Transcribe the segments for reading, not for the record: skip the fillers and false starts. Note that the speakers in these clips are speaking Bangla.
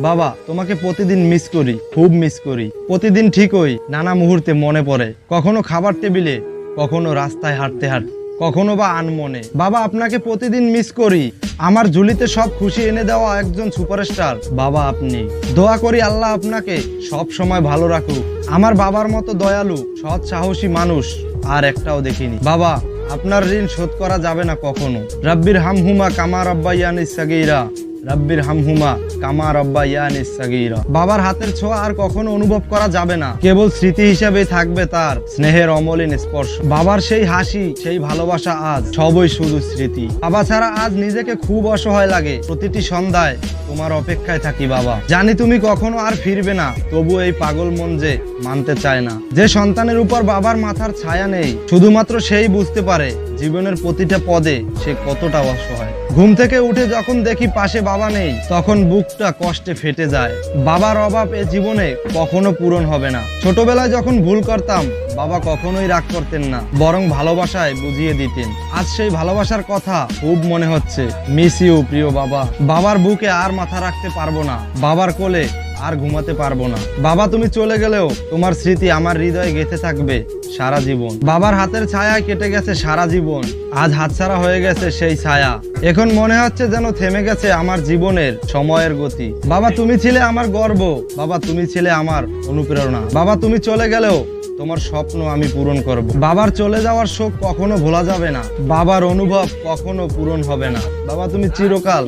বাবা, তোমাকে প্রতিদিন মিস করি, খুব মিস করি। প্রতিদিন ঠিকই নানা মুহূর্তে মনে পড়ে, কখনো খাবার টেবিলে, কখনো রাস্তায় হাঁটতে হাঁটতে, কখনো বা আনমনে। বাবা, আপনাকে প্রতিদিন মিস করি। আমার ঝুলিতে সব খুশি এনে দেওয়া একজন সুপারস্টার বাবা আপনি। দোয়া করি আল্লাহ আপনাকে সব সময় ভালো রাখুক। আমার বাবার মতো দয়ালু, সৎ, সাহসী মানুষ আর একটাও দেখিনি। বাবা, আপনার ঋণ শোধ করা যাবে না কখনো। রাব্বির হামহুমা কামা রাব্বায়ানিস সাগীরা, রাব্বির হামহুমা কামা রাব্বায়ানিস সাগীরা। বাবার হাতের ছোঁয়া আর কখনো অনুভব করা যাবে না, কেবল স্মৃতি হিসেবেই থাকবে তার স্নেহের অমলিন স্পর্শ। বাবার সেই হাসি, সেই ভালোবাসা আজ সবই শুধু স্মৃতি। বাবা ছাড়া আজ নিজেকে খুব অসহায় লাগে। প্রতিটি সন্ধ্যায় তোমার অপেক্ষায় থাকি বাবা। জানি তুমি কখনো আর ফিরবে না, তবু এই পাগল মন যে মানতে চায় না। যে সন্তানের উপর বাবার মাথার ছায়া নেই, শুধুমাত্র সেই বুঝতে পারে জীবনের প্রতিটা পদে সে কতটা অসহায়। ঘুম থেকে উঠে যখন দেখি পাশে বাবা নেই, তখন বুকটা কষ্টে ফেটে যায়। বাবার অভাব এ জীবনে কখনো পূরণ হবে না। ছোটবেলায় যখন ভুল করতাম, বাবা কখনোই রাগ করতেন না, বরং ভালোবাসায় বুঝিয়ে দিতেন। আজ সেই ভালোবাসার কথা খুব মনে হচ্ছে। মিস ইউ প্রিয় বাবা। বাবার বুকে আর মাথা রাখতে পারবো না, বাবার কোলে আর ঘুমাতে পারবো না। বাবা, তুমি চলে গেলেও তোমার স্মৃতি আমার হৃদয়ে গেঁথে থাকবে সারা জীবন। বাবার হাতের ছায়ায় কেটে গেছে সারা জীবন, আজ হাতছাড়া হয়ে গেছে সেই ছায়া। এখন মনে হচ্ছে যেন থেমে গেছে আমার জীবনের সময়ের গতি। বাবা, তুমি ছিলে আমার গর্ব, বাবা তুমি ছিলে আমার অনুপ্রেরণা। বাবা, তুমি চলে গেলেও তোমার স্বপ্ন আমি পূরণ করব। বাবার চলে যাওয়ার শোক কখনো ভোলা যাবে না, বাবার অনুভব কখনো পূরণ হবে না। বাবা, তুমি চিরকাল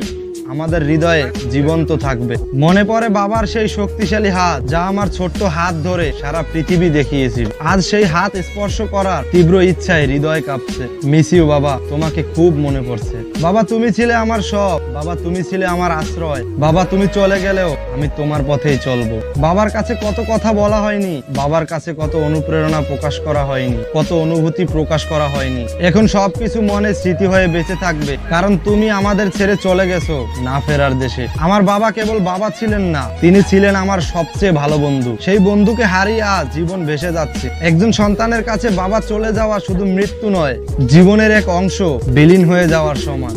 আমাদের হৃদয়ে জীবন্ত থাকবে। মনে পড়ে বাবার সেই শক্তিশালী হাত, যা আমার ছোট্ট হাত ধরে সারা পৃথিবী দেখিয়েছিল। আজ সেই হাত স্পর্শ করার তীব্র ইচ্ছায় হৃদয় কাঁপছে। মিস ইউ বাবা, তোমাকে খুব মনে পড়ছে। বাবা, তুমি ছিলে আমার সব, বাবা তুমি ছিলে আমার আশ্রয়। বাবা, তুমি চলে গেলেও আমি তোমার পথেই চলবো। বাবার কাছে কত কথা বলা হয়নি, বাবার কাছে কত অনুপ্রেরণা প্রকাশ করা হয়নি, কত অনুভূতি প্রকাশ করা হয়নি। এখন সবকিছু মনে স্মৃতি হয়ে বেঁচে থাকবে, কারণ তুমি আমাদের ছেড়ে চলে গেছো না ফেরার দেশে। আমার বাবা কেবল বাবা ছিলেন না, তিনি ছিলেন আমার সবচেয়ে ভালো বন্ধু। সেই বন্ধুকে হারিয়ে আজ জীবন ভেসে যাচ্ছে। একজন সন্তানের কাছে বাবা চলে যাওয়া শুধু মৃত্যু নয়, জীবনের এক অংশ বিলীন হয়ে যাওয়ার সমান।